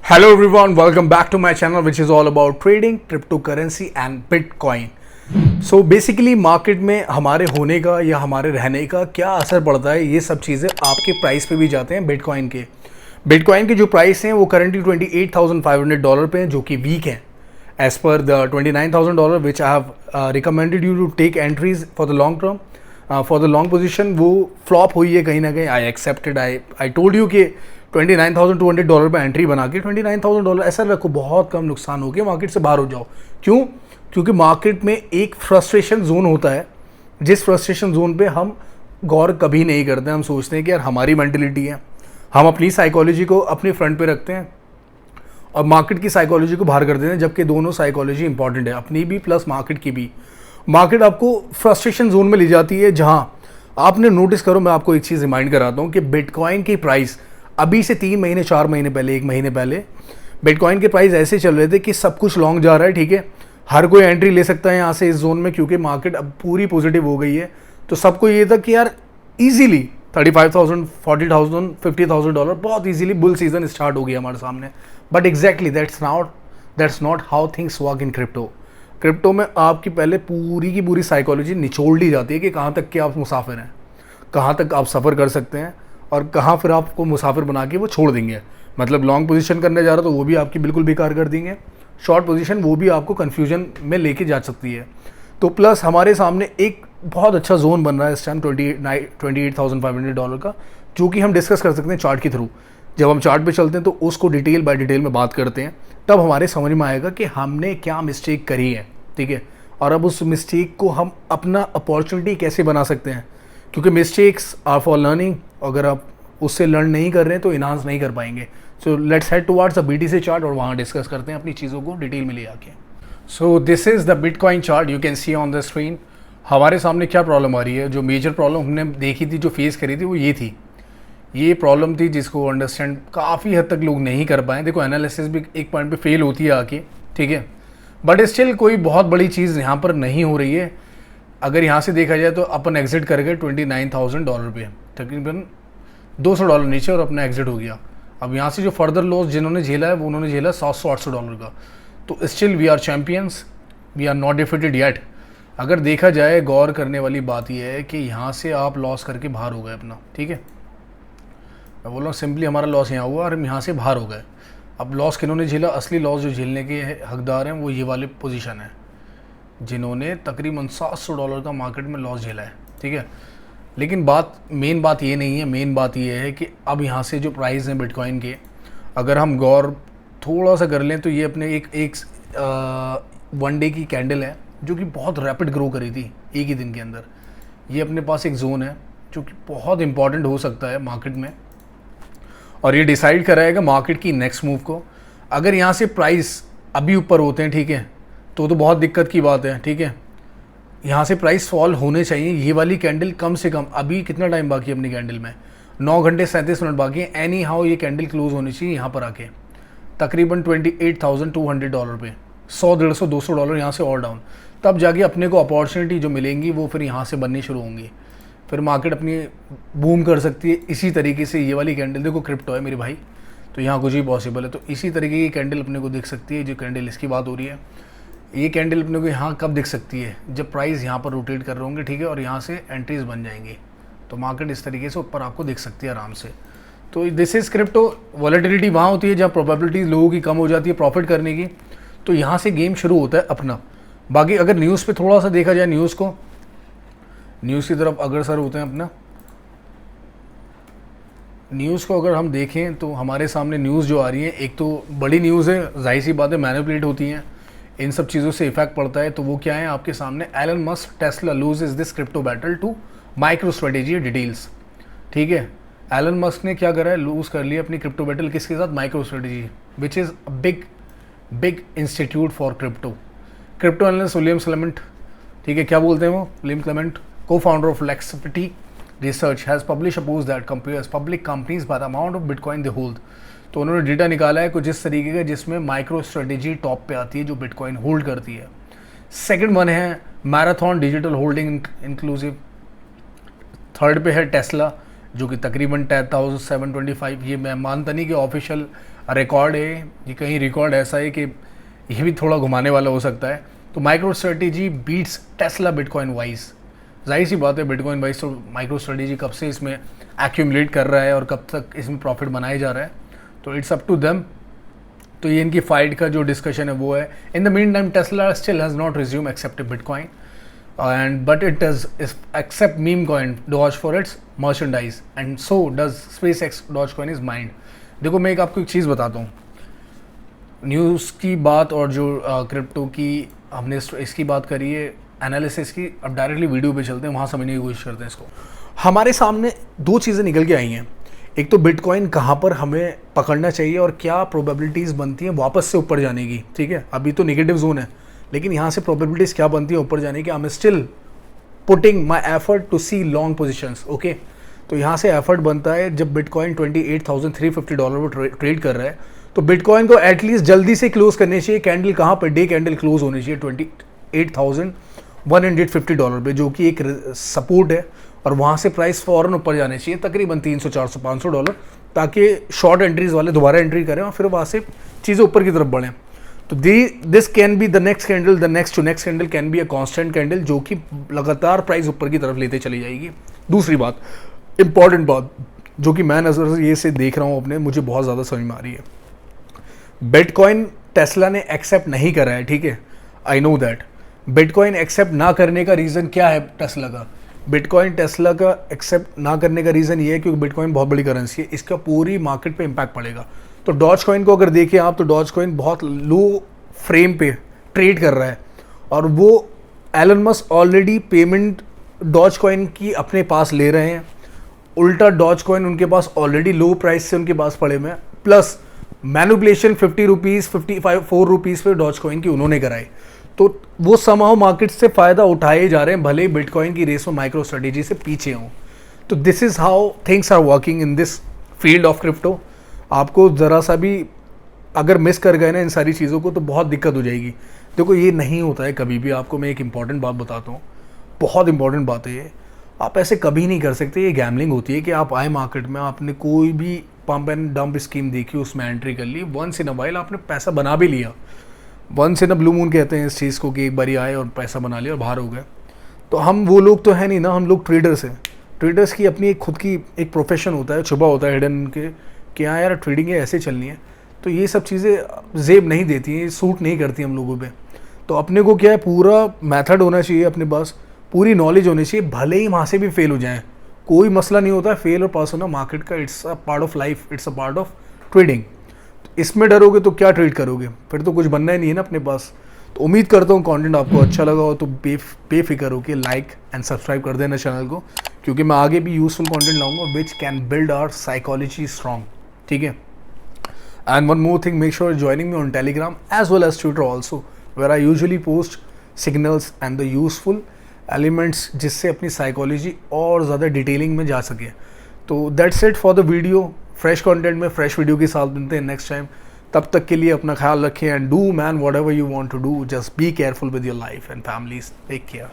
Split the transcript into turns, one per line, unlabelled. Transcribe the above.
Hello everyone, welcome back to my channel which is all about trading, cryptocurrency and Bitcoin. So basically market में हमारे होने का या हमारे रहने का क्या असर पड़ता है, ये सब चीज़ें आपके प्राइस पे भी जाते हैं। बिटकॉइन के जो प्राइस हैं वो करंटली $28,500 पे हैं, जो कि वीक हैं as per the $29,000 which I have recommended you to take entries for the long term. For the long position वो फ्लॉप हुई है कहीं ना कहीं। I accepted, I told you कि $29,200 पे एंट्री बना के $29,000 ऐसा रखो, बहुत कम नुकसान हो गया, मार्केट से बाहर हो जाओ। क्यों? क्योंकि मार्केट में एक फ्रस्ट्रेशन जोन होता है, जिस फ्रस्ट्रेशन जोन पे हम गौर कभी नहीं करते। हम सोचते हैं कि यार हमारी मेंटलिटी है, हम अपनी साइकोलॉजी को अपने फ्रंट पे रखते हैं और मार्केट की साइकोलॉजी को बाहर कर देते हैं, जबकि दोनों साइकोलॉजी इंपॉर्टेंट है, अपनी भी प्लस मार्केट की भी। मार्केट आपको फ्रस्ट्रेशन जोन में ले जाती है, जहाँ आपने नोटिस करो, मैं आपको एक चीज़ रिमाइंड कराता हूँ कि बिटकॉइन की प्राइस अभी से 3 महीने 4 महीने पहले, 1 महीने पहले बिटकॉइन के प्राइस ऐसे चल रहे थे कि सब कुछ लॉन्ग जा रहा है, ठीक है, हर कोई एंट्री ले सकता है यहाँ से इस जोन में, क्योंकि मार्केट अब पूरी पॉजिटिव हो गई है। तो सबको ये था कि यार इजीली 35,000, 40,000, $50,000 बहुत इजीली बुल सीजन स्टार्ट हो गया हमारे सामने। But exactly that's not how things work in crypto में आपकी पहले पूरी की पूरी साइकोलॉजी निचोड़ ली जाती है कि कहाँ तक के आप मुसाफिर हैं, कहाँ तक आप सफ़र कर सकते हैं और कहाँ फिर आपको मुसाफिर बना के वो छोड़ देंगे। मतलब लॉन्ग पोजीशन करने जा रहा तो वो भी आपकी बिल्कुल बेकार कर देंगे, शॉर्ट पोजीशन वो भी आपको कन्फ्यूजन में लेके जा सकती है। तो प्लस हमारे सामने एक बहुत अच्छा जोन बन रहा है इस टाइम $28,500 का, जो कि हम डिस्कस कर सकते हैं चार्ट के थ्रू। जब हम चार्ट पे चलते हैं तो उसको डिटेल बाय डिटेल में बात करते हैं, तब हमारे समझ में आएगा कि हमने क्या मिस्टेक करी है, ठीक है, और अब उस मिस्टेक को हम अपना अपॉर्चुनिटी कैसे बना सकते हैं। क्योंकि मिस्टेक्स आर फॉर लर्निंग, अगर आप उससे लर्न नहीं कर रहे हैं तो इनहांस नहीं कर पाएंगे। So let's head towards the BTC chart और वहाँ डिस्कस करते हैं अपनी चीज़ों को डिटेल में ले आके। So this is the bitcoin chart, you can see on the screen. हमारे सामने क्या प्रॉब्लम आ रही है, जो मेजर प्रॉब्लम हमने देखी थी, जो फेस करी थी, वो ये प्रॉब्लम थी जिसको अंडरस्टैंड काफ़ी हद तक लोग नहीं कर पाए। देखो एनालिसिस भी एक पॉइंट पे फेल होती है आके, ठीक है, बट स्टिल कोई बहुत बड़ी चीज़ यहाँ पर नहीं हो रही है। अगर यहाँ से देखा जाए तो अपन एग्जिट कर गए $29,000 पे, तकरीबन $200 नीचे, और अपना एग्जिट हो गया। अब यहाँ से जो फर्दर लॉस जिन्होंने झेला है वो उन्होंने झेला $700-800 का। तो still we are champions, we are not defeated yet. अगर देखा जाए, गौर करने वाली बात यह है कि यहाँ से आप लॉस करके बाहर हो गए अपना, ठीक है, मैं बोल रहा हूँ सिंपली हमारा लॉस यहाँ हुआ और हम यहाँ से बाहर हो गए। अब लॉस किन्होंने झेला, असली लॉस जो झेलने के हकदार हैं वो ये वाले पोजीशन है, जिन्होंने तकरीबन $700 का मार्केट में लॉस झेला है, ठीक है। लेकिन मेन बात ये नहीं है, मेन बात ये है कि अब यहाँ से जो प्राइस हैं बिटकॉइन के, अगर हम गौर थोड़ा सा कर लें तो ये अपने एक 1 डे की कैंडल है जो कि बहुत रैपिड ग्रो करी थी एक ही दिन के अंदर। ये अपने पास एक जोन है जो कि बहुत इंपॉर्टेंट हो सकता है मार्केट में, और ये डिसाइड कराएगा मार्केट की नेक्स्ट मूव को। अगर यहाँ से प्राइस अभी ऊपर होते हैं, ठीक है, तो बहुत दिक्कत की बात है, ठीक है। यहाँ से प्राइस फॉल होने चाहिए। ये वाली कैंडल कम से कम, अभी कितना टाइम बाकी है अपनी कैंडल में, 9 घंटे 37 मिनट बाकी है। एनी हाउ ये कैंडल क्लोज होनी चाहिए यहाँ पर आके तकरीबन $28,200 पे, $100, $150, $200 यहाँ से और डाउन, तब जाके अपने को अपॉर्चुनिटी जो मिलेंगी वो फिर यहाँ से बननी शुरू होंगी, फिर मार्केट अपनी बूम कर सकती है। इसी तरीके से ये वाली कैंडल, देखो क्रिप्टो है मेरे भाई, तो यहाँ कुछ भी पॉसिबल है। तो इसी तरीके की कैंडल अपने को दिख सकती है, जो कैंडल इसकी बात हो रही है। ये कैंडल अपने को यहाँ कब दिख सकती है, जब प्राइस यहाँ पर रोटेट कर रहे होंगे, ठीक है, और यहाँ से एंट्रीज बन जाएंगी, तो मार्केट इस तरीके से ऊपर आपको दिख सकती है आराम से। तो दिस इज क्रिप्टो। वॉलेटिलिटी वहाँ होती है जहाँ प्रोबेबिलिटी लोगों की कम हो जाती है प्रॉफिट करने की, तो यहाँ से गेम शुरू होता है अपना। बाकी अगर न्यूज़ पे थोड़ा सा देखा जाए, न्यूज़ की तरफ अग्रसर होते हैं अपना। न्यूज़ को अगर हम देखें तो हमारे सामने न्यूज़ जो आ रही है, एक तो बड़ी न्यूज़ है, जाहिर सी बात है, मैनिपुलेट होती हैं, इन सब चीज़ों से इफेक्ट पड़ता है। तो वो क्या है आपके सामने, Elon Musk Tesla loses this crypto battle to MicroStrategy details, ठीक है। एलन मस्क ने क्या करा है, लूज़ कर लिया अपनी क्रिप्टो बैटल किसके साथ, micro strategy, which is big institute for crypto analyst William Clement, ठीक है, क्या बोलते हैं वो, William Clement, co-founder of Lexipity Research, has published a post that compares public companies by the amount of Bitcoin they hold। तो उन्होंने data निकाला है कुछ इस तरीके का जिसमें माइक्रो स्ट्रेटेजी टॉप पे आती है जो बिटकॉइन होल्ड करती है। सेकंड वन है marathon digital holding inclusive. Third पे है टेस्ला जो कि तकरीबन 10,725, ये मैं मानता नहीं कि ऑफिशियल रिकॉर्ड है, ये कहीं रिकॉर्ड ऐसा है कि ये भी थोड़ा घुमाने वाला हो सकता है। तो MicroStrategy beats Tesla bitcoin wise. जाहिर सी बात है बिटकॉइन वाइज तो माइक्रो स्ट्रेटेजी कब से इसमें एक्यूमुलेट कर रहा है और कब तक इसमें प्रॉफिट बनाया जा रहा है, तो इट्स अप टू देम। तो ये इनकी फाइट का जो डिस्कशन है वो है। In the mean time Tesla still has not resume accepted bitcoin and but it does accept meme coin Doge for its merchandise and so does SpaceX Dogecoin is mined। देखो मैं आपको एक चीज़ बताता हूँ, न्यूज़ की बात और जो क्रिप्टो की हमने इसकी बात करी है, एनालिसिस की। अब डायरेक्टली वीडियो पे चलते हैं, वहाँ समझने की कोशिश करते हैं इसको। हमारे सामने दो चीज़ें निकल के आई हैं, एक तो बिटकॉइन कहाँ पर हमें पकड़ना चाहिए और क्या प्रोबेबिलिटीज़ बनती हैं वापस से ऊपर जाने की। ठीक है, अभी तो नेगेटिव जोन है, लेकिन यहाँ से प्रोबेबिलिटीज़ क्या बनती है ऊपर जाने की। I am still putting my effort to see long positions. Okay, तो यहाँ से एफर्ट बनता है जब बिटकॉइन $28,350 पर ट्रेड कर रहा है, तो बिटकॉइन को एटलीस्ट जल्दी से क्लोज करनी चाहिए। कैंडल कहाँ पर, डे कैंडल क्लोज होनी चाहिए $28,150 पे, जो कि एक सपोर्ट है, और वहाँ से प्राइस फ़ौरन ऊपर जाने चाहिए तकरीबन $300, $400, $500, ताकि शॉर्ट एंट्रीज वाले दोबारा एंट्री करें और फिर वहाँ से चीज़ें ऊपर की तरफ बढ़ें। तो this can be the next candle, the next to next candle can be a constant candle, जो कि लगातार प्राइस ऊपर की तरफ लेते चली जाएगी। दूसरी बात, इंपॉर्टेंट बात, जो कि मैं नज़र से ये से देख रहा हूँ अपने, मुझे बहुत ज़्यादा समझ में आ रही है। बिटकॉइन टेस्ला ने एक्सेप्ट नहीं करा है, ठीक है, I know that. Bitcoin accept ना करने का रीज़न क्या है टेस्ला का? बिटकॉइन टेस्ला का एक्सेप्ट ना करने का रीज़न ये है क्योंकि बिटकॉइन बहुत बड़ी करेंसी है, इसका पूरी मार्केट पे इम्पैक्ट पड़ेगा। तो डॉज कॉइन को अगर देखें आप, तो डॉज कॉइन बहुत लो फ्रेम पे ट्रेड कर रहा है, और वो Elon Musk already payment Dogecoin की अपने पास ले रहे हैं। उल्टा डॉज कॉइन उनके पास ऑलरेडी लो प्राइस से उनके पास पड़े हुए हैं, प्लस मैनिपुलेशन 50 रुपीज़ 4 रुपीज़ पे डॉज कॉइन की उन्होंने कराई। तो वो समहाउ मार्केट से फ़ायदा उठाए जा रहे हैं, भले ही बिटकॉइन की रेस में माइक्रो स्ट्रेटेजी से पीछे हों। तो this is how things are working in this field of crypto. आपको ज़रा सा भी अगर मिस कर गए ना इन सारी चीज़ों को, तो बहुत दिक्कत हो जाएगी। देखो ये नहीं होता है कभी भी। आपको मैं एक इंपॉर्टेंट बात बताता हूँ, बहुत इंपॉर्टेंट बात है ये। आप ऐसे कभी नहीं कर सकते, ये गैमलिंग होती है कि आप आए मार्केट में, आपने कोई भी पंप एंड डंप स्कीम देखी, उसमें एंट्री कर ली, वंस इन अ वाइल आपने पैसा बना भी लिया। Once in a blue moon कहते हैं इस चीज़ को, कि एक बारी आए और पैसा बना लिया और बाहर हो गए। तो हम वो लोग तो है नहीं ना, हम लोग ट्रेडर्स हैं। ट्रेडर्स की अपनी एक खुद की एक प्रोफेशन होता है, छुपा होता है हिडन के, कि हाँ यार ट्रेडिंग है, ऐसे चलनी है। तो ये सब चीज़ें जेब नहीं देती हैं, सूट नहीं करती हम लोगों पे। तो अपने को क्या है, पूरा मेथड होना चाहिए अपने पास, पूरी नॉलेज होनी चाहिए। भले ही वहाँ से भी फेल हो जाएं, कोई मसला नहीं होता है, फेल और पास होना मार्केट का, it's a part of life, it's a part of trading. इसमें डरोगे तो क्या ट्रेड करोगे, फिर तो कुछ बनना ही नहीं है ना अपने पास। तो उम्मीद करता हूँ कंटेंट आपको अच्छा लगा हो, तो बेफिक्र हो के लाइक एंड सब्सक्राइब कर देना चैनल को, क्योंकि मैं आगे भी यूजफुल कंटेंट लाऊंगा which can build our psychology strong. ठीक है, and one more thing, make sure joining me on Telegram as well as Twitter also, where I usually post signals and the useful elements, जिससे अपनी psychology और ज़्यादा detailing में जा सके। तो that's it for the video. Fresh content में fresh video के साथ मिलते हैं नेक्स्ट टाइम। तब तक के लिए अपना ख्याल रखें, and do man whatever you want to do, just be careful with your life and families. Take care.